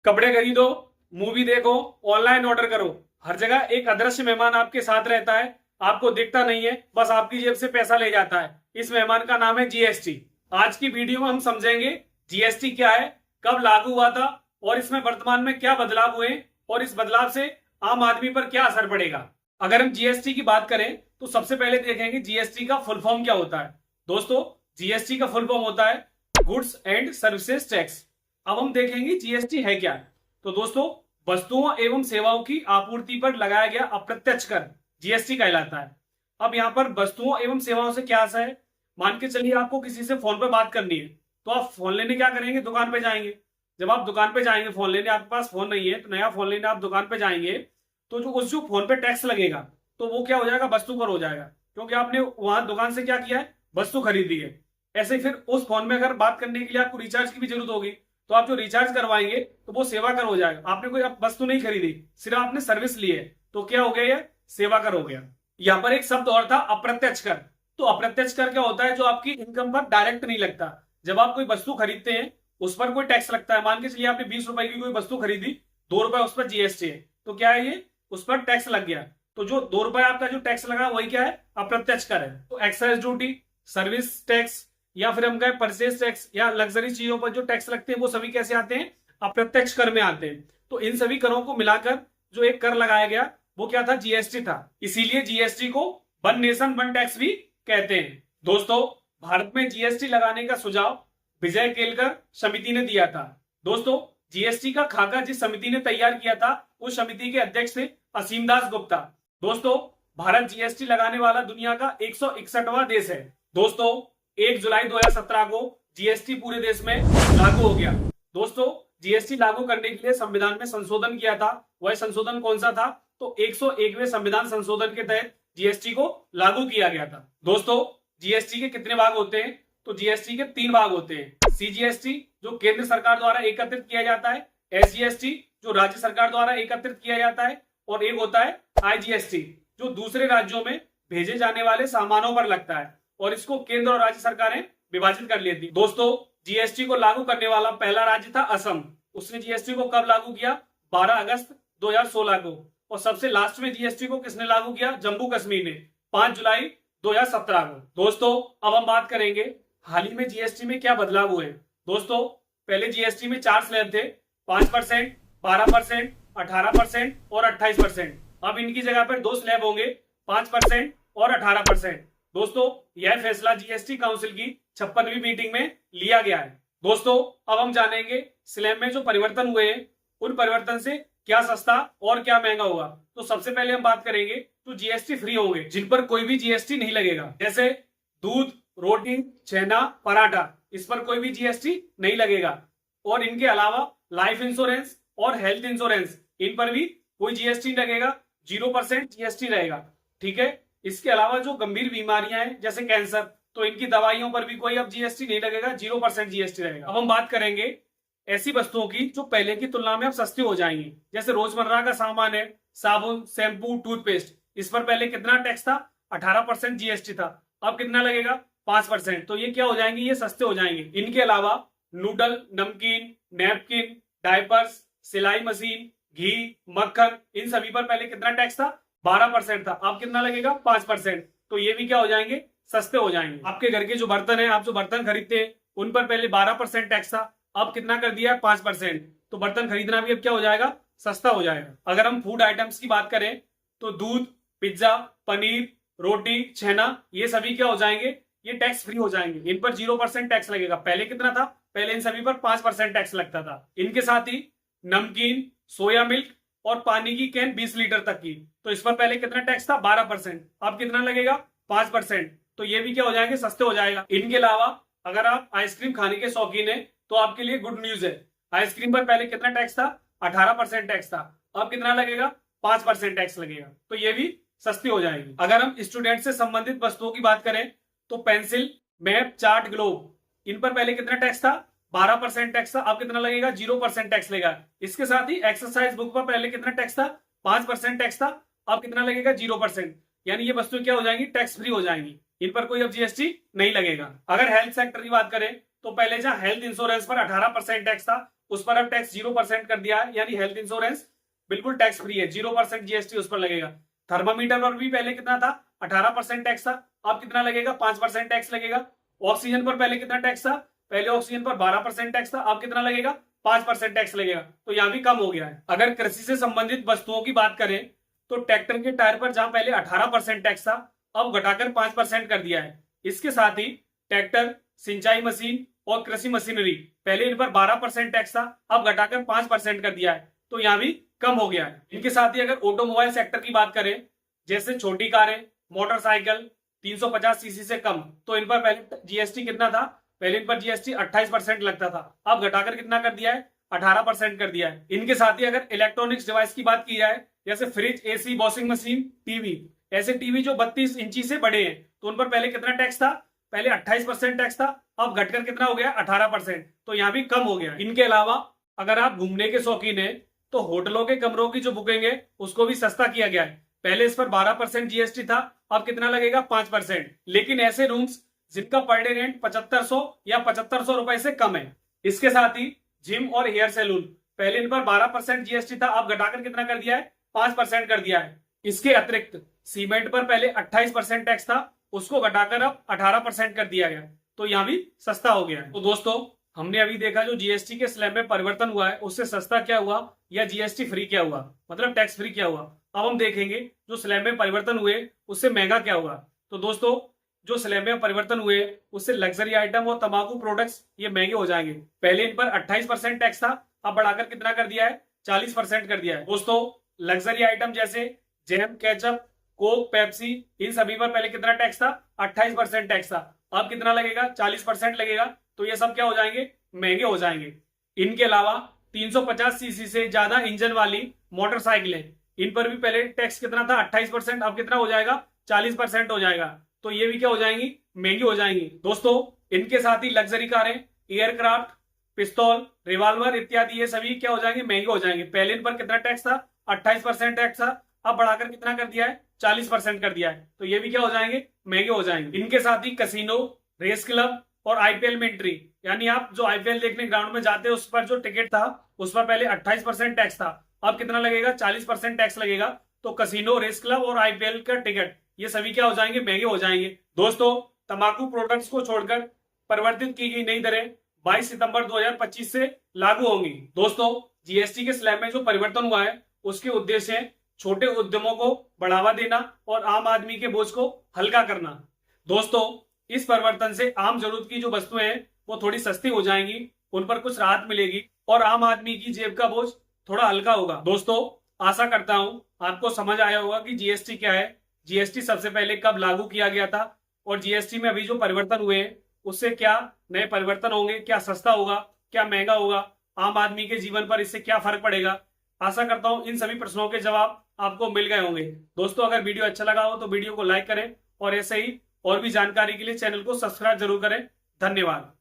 कपड़े खरीदो, मूवी देखो, ऑनलाइन ऑर्डर करो, हर जगह एक अदृश्य मेहमान आपके साथ रहता है। आपको दिखता नहीं है, बस आपकी जेब से पैसा ले जाता है। इस मेहमान का नाम है जीएसटी। आज की वीडियो में हम समझेंगे जीएसटी क्या है, कब लागू हुआ था और इसमें वर्तमान में क्या बदलाव हुए और इस बदलाव से आम आदमी पर क्या असर पड़ेगा। अगर हम जीएसटी की बात करें तो सबसे पहले देखेंगे जीएसटी का फुल फॉर्म क्या होता है। दोस्तों, जीएसटी का फुल फॉर्म होता है गुड्स एंड सर्विसेज टैक्स। अब हम देखेंगे जीएसटी है क्या। तो दोस्तों, वस्तुओं एवं सेवाओं की आपूर्ति पर लगाया गया अप्रत्यक्ष कर जीएसटी कहलाता है। अब यहाँ पर वस्तुओं एवं सेवाओं से क्या आशा है। मान के चलिए आपको किसी से फोन पर बात करनी है, तो आप फोन लेने क्या करेंगे, दुकान पे जाएंगे। जब आप दुकान पे जाएंगे फोन लेने, आपके पास फोन नहीं है तो नया फोन लेने आप दुकान पे जाएंगे, तो जो फोन पे टैक्स लगेगा तो वो क्या हो जाएगा, वस्तु पर हो जाएगा, क्योंकि आपने वहां दुकान से क्या किया है, वस्तु खरीदी है। ऐसे ही फिर उस फोन में अगर बात करने के लिए आपको रिचार्ज की भी जरूरत होगी, तो आप जो रिचार्ज करवाएंगे तो वो सेवा कर हो जाएगा। आपने कोई वस्तु नहीं खरीदी, सिर्फ आपने सर्विस ली है, तो क्या हो गया, ये सेवा कर हो गया। यहाँ पर एक शब्द और था, अप्रत्यक्ष कर। तो अप्रत्यक्ष कर क्या होता है, जो आपकी इनकम पर डायरेक्ट नहीं लगता। जब आप कोई वस्तु खरीदते हैं उस पर कोई टैक्स लगता है। मान के चलिए आपने 20 रुपए की कोई वस्तु खरीदी, 2 रुपए उस पर जीएसटी है, तो क्या है, ये उस पर टैक्स लग गया। तो जो 2 रुपए आपका जो टैक्स लगा वही क्या है, अप्रत्यक्ष कर है। तो एक्साइज ड्यूटी, सर्विस टैक्स, या फिर हम कहें परचेज टैक्स या लग्जरी चीजों पर जो टैक्स लगते हैं, वो सभी कैसे आते हैं, अप्रत्यक्ष कर में आते हैं। तो इन सभी करों को मिलाकर जो एक कर लगाया गया वो क्या था, जीएसटी था। इसीलिए जीएसटी को वन नेशन वन टैक्स भी कहते हैं। दोस्तों, भारत में जीएसटी लगाने का सुझाव विजय केलकर समिति ने दिया था। दोस्तों, जीएसटी का खाका जिस समिति ने तैयार किया था उस समिति के अध्यक्ष थे असीम दास गुप्ता। दोस्तों, भारत जीएसटी लगाने वाला दुनिया का 161वां देश है। दोस्तों, 1 जुलाई 2017 को जीएसटी पूरे देश में लागू हो गया। दोस्तों, जीएसटी लागू करने के लिए संविधान में संशोधन किया था। वह संशोधन कौन सा था, तो 101वें संविधान संशोधन के तहत जीएसटी को लागू किया गया था। दोस्तों, जीएसटी के कितने भाग होते हैं, तो जीएसटी के 3 भाग होते हैं। सीजीएसटी जो केंद्र सरकार द्वारा एकत्रित किया जाता है, एसजीएसटी जो राज्य सरकार द्वारा एकत्रित किया जाता है, और एक होता है आईजीएसटी जो दूसरे राज्यों में भेजे जाने वाले सामानों पर लगता है, और इसको केंद्र और राज्य सरकारें विभाजित कर लेती। दोस्तों, जीएसटी को लागू करने वाला पहला राज्य था असम। उसने जीएसटी को कब लागू किया, 12 अगस्त 2016 को। और सबसे लास्ट में जीएसटी को किसने लागू किया, जम्मू कश्मीर ने, 5 जुलाई 2017 को। दोस्तों, अब हम बात करेंगे हाल ही में जीएसटी में क्या बदलाव हुए। दोस्तों, पहले जीएसटी में 4 स्लैब थे, 5%, 12%, 18% और 28%। अब इनकी जगह पर 2 स्लैब होंगे, 5% और 18%। दोस्तों, यह फैसला जीएसटी काउंसिल की 56वीं मीटिंग में लिया गया है। दोस्तों, अब हम जानेंगे स्लैब में जो परिवर्तन हुए हैं उन परिवर्तन से क्या सस्ता और क्या महंगा होगा। तो सबसे पहले हम बात करेंगे तो जीएसटी फ्री होंगे, जिन पर कोई भी जीएसटी नहीं लगेगा, जैसे दूध, रोटी, छेना, पराठा, इस पर कोई भी जीएसटी नहीं लगेगा। और इनके अलावा लाइफ इंश्योरेंस और हेल्थ इंश्योरेंस, इन पर भी कोई जीएसटी नहीं लगेगा, 0% जीएसटी रहेगा। ठीक है। इसके अलावा जो गंभीर बीमारियां हैं जैसे कैंसर, तो इनकी दवाइयों पर भी कोई अब जीएसटी नहीं लगेगा, 0% जीएसटी रहेगा। अब हम बात करेंगे ऐसी वस्तुओं की जो पहले की तुलना में अब सस्ती हो जाएंगी, जैसे रोजमर्रा का सामान है, साबुन, शैम्पू, टूथपेस्ट। इस पर पहले कितना टैक्स था, 18% जीएसटी था, अब कितना लगेगा, 5%। तो ये क्या हो जाएंगे, ये सस्ते हो जाएंगे। इनके अलावा नूडल, नमकीन, नैपकिन, डायपर्स, सिलाई मशीन, घी, मक्खन, इन सभी पर पहले कितना टैक्स था, 12% था, अब कितना लगेगा, 5%। तो ये भी क्या हो जाएंगे, सस्ते हो जाएंगे। आपके घर के जो बर्तन है, आप जो बर्तन खरीदते हैं उन पर पहले 12% टैक्स था, अब कितना कर दिया है, 5%। तो बर्तन खरीदना भी अब क्या हो जाएगा, सस्ता हो जाएगा। अगर हम फूड आइटम्स की बात करें तो दूध, पिज्जा, पनीर, रोटी, छेना, ये सभी क्या हो जाएंगे, ये टैक्स फ्री हो जाएंगे। इन पर 0% टैक्स लगेगा। पहले कितना था, पहले इन सभी पर 5% टैक्स लगता था। इनके साथ ही नमकीन, सोया मिल्क और पानी की कैन 20 लीटर तक की, तो इस पर पहले कितना टैक्स था, 12%, अब कितना लगेगा, 5%। तो ये भी क्या हो जाएंगे, सस्ते हो जाएगा। इनके अलावा अगर आप आइसक्रीम खाने के शौकीन है तो आपके लिए गुड न्यूज है। आइसक्रीम पर पहले कितना टैक्स था, 18% टैक्स था, अब कितना लगेगा, 5% टैक्स लगेगा। तो ये भी सस्ती हो जाएगी। अगर हम स्टूडेंट से संबंधित वस्तुओं की बात करें तो पेंसिल, मैप, चार्ट, ग्लोब, इन पर पहले कितना टैक्स था, 12% टैक्स था, अब कितना लगेगा, 0% टैक्स लगेगा। इसके साथ ही एक्सरसाइज बुक पर पहले कितना टैक्स था, 5% टैक्स था, अब कितना लगेगा, 0%। यानी ये वस्तु क्या हो जाएंगी, टैक्स फ्री हो जाएंगी, इन पर कोई अब जीएसटी नहीं लगेगा। अगर हेल्थ सेक्टर की बात करें तो पहले जहां हेल्थ इंश्योरेंस पर 18% टैक्स था, उस पर अब टैक्स 0% कर दिया है, यानी हेल्थ इंश्योरेंस बिल्कुल टैक्स फ्री है, 0% जीएसटी उस पर लगेगा। थर्मामीटर पर भी पहले कितना था, 18% टैक्स था, अब कितना लगेगा, 5% टैक्स लगेगा। ऑक्सीजन पर पहले कितना टैक्स था, पहले ऑक्सीजन पर 12% टैक्स था, अब कितना लगेगा, 5% टैक्स लगेगा, तो यहां भी कम हो गया है। अगर कृषि से संबंधित वस्तुओं की बात करें तो ट्रैक्टर के टायर पर जहां पहले 18% टैक्स था, अब घटाकर 5% कर दिया है। इसके साथ ही ट्रैक्टर, सिंचाई मशीन और कृषि मशीनरी, पहले इन पर 12% टैक्स था, अब घटाकर 5% कर दिया है, तो यहां भी कम हो गया है। इनके साथ ही अगर ऑटोमोबाइल सेक्टर की बात करें, जैसे छोटी कारें, मोटरसाइकिल 350 सीसी से कम, तो इन पर पहले जीएसटी कितना था, पहले इन पर जीएसटी 28% लगता था, अब घटाकर कितना कर दिया है, 18% कर दिया है। इनके साथ ही अगर इलेक्ट्रॉनिक्स डिवाइस की बात की जाए, जैसे fridge, AC, washing machine, TV, ऐसे टीवी जो 32 इंची से बड़े हैं, तो उन पर पहले कितना टैक्स था, पहले 28% टैक्स था, अब घटकर कितना हो गया, 18%, तो यहां भी कम हो गया। इनके अलावा अगर आप घूमने के शौकीन है तो होटलों के कमरों की जो बुकिंग है उसको भी सस्ता किया गया है। पहले इस पर 12% जीएसटी था, अब कितना लगेगा, 5%। लेकिन ऐसे रूम्स जिनका पर डे रेंट 7500 या 7500 रुपए से कम है। इसके साथ ही जिम और हेयर सैलून, पहले इन पर 12% जीएसटी था, अब घटाकर कितना कर दिया है, 5% कर दिया है। इसके अतिरिक्त सीमेंट पर पहले 28% टैक्स था, उसको घटाकर अब 18% कर दिया गया, तो यहां भी सस्ता हो गया है। तो दोस्तों, हमने अभी देखा जो जीएसटी के स्लैब में परिवर्तन हुआ है उससे सस्ता क्या हुआ या जीएसटी फ्री क्या हुआ, मतलब टैक्स फ्री क्या हुआ। अब हम देखेंगे जो स्लैब में परिवर्तन हुए उससे महंगा क्या हुआ। तो दोस्तों, जो स्लैब में परिवर्तन हुए उससे लग्जरी आइटम और तंबाकू प्रोडक्ट्स ये महंगे हो जाएंगे। पहले इन पर 28% टैक्स था, अब बढ़ाकर कितना कर दिया है, 40% कर दिया है। दोस्तों, लग्जरी आइटम जैसे जैम, केचप, कोक, पेप्सी, इन सभी पर पहले कितना टैक्स था, 28% टैक्स था, अब कितना लगेगा, 40% लगेगा, तो ये सब क्या हो जाएंगे, महंगे हो जाएंगे। इनके अलावा 350 सीसी से ज्यादा इंजन वाली मोटरसाइकिलें, इन पर भी पहले टैक्स कितना था, 28%, अब कितना हो जाएगा, 40% हो जाएगा, तो ये भी क्या हो जाएंगी, महंगी हो जाएंगी। दोस्तों, इनके साथ ही लग्जरी कारें, एयरक्राफ्ट, पिस्तौल, रिवॉल्वर इत्यादि, ये सभी क्या हो जाएंगे, महंगे हो जाएंगे। पहले इन पर कितना टैक्स था, 28% टैक्स था, अब बढ़ाकर कितना कर दिया है, 40% कर दिया है, तो ये भी क्या हो जाएंगे, महंगे हो जाएंगे। इनके साथ ही कसिनो, रेस क्लब और आईपीएल में एंट्री, यानी आप जो आईपीएल देखने ग्राउंड में जाते हैं उस पर जो टिकट था उस पर पहले 28% टैक्स था, अब कितना लगेगा, 40% टैक्स लगेगा, तो कसिनो, रेस क्लब और आईपीएल का टिकट ये सभी क्या हो जाएंगे, महंगे हो जाएंगे। दोस्तों, तंबाकू प्रोडक्ट्स को छोड़कर परिवर्तित की गई नई दरें 22 सितंबर 2025 से लागू होंगी। दोस्तों, जीएसटी के स्लैब में जो परिवर्तन हुआ है उसके उद्देश्य छोटे उद्यमों को बढ़ावा देना और आम आदमी के बोझ को हल्का करना। दोस्तों, इस परिवर्तन से आम जरूरत की जो वस्तुएं हैं वो थोड़ी सस्ती हो जाएंगी, उन पर कुछ राहत मिलेगी और आम आदमी की जेब का बोझ थोड़ा हल्का होगा। दोस्तों, आशा करता हूं आपको समझ आया होगा कि जीएसटी क्या है, जीएसटी सबसे पहले कब लागू किया गया था और जीएसटी में अभी जो परिवर्तन हुए हैं उससे क्या नए परिवर्तन होंगे, क्या सस्ता होगा, क्या महंगा होगा, आम आदमी के जीवन पर इससे क्या फर्क पड़ेगा। आशा करता हूं इन सभी प्रश्नों के जवाब आपको मिल गए होंगे। दोस्तों, अगर वीडियो अच्छा लगा हो तो वीडियो को लाइक करें और ऐसे ही और भी जानकारी के लिए चैनल को सब्सक्राइब जरूर करें। धन्यवाद।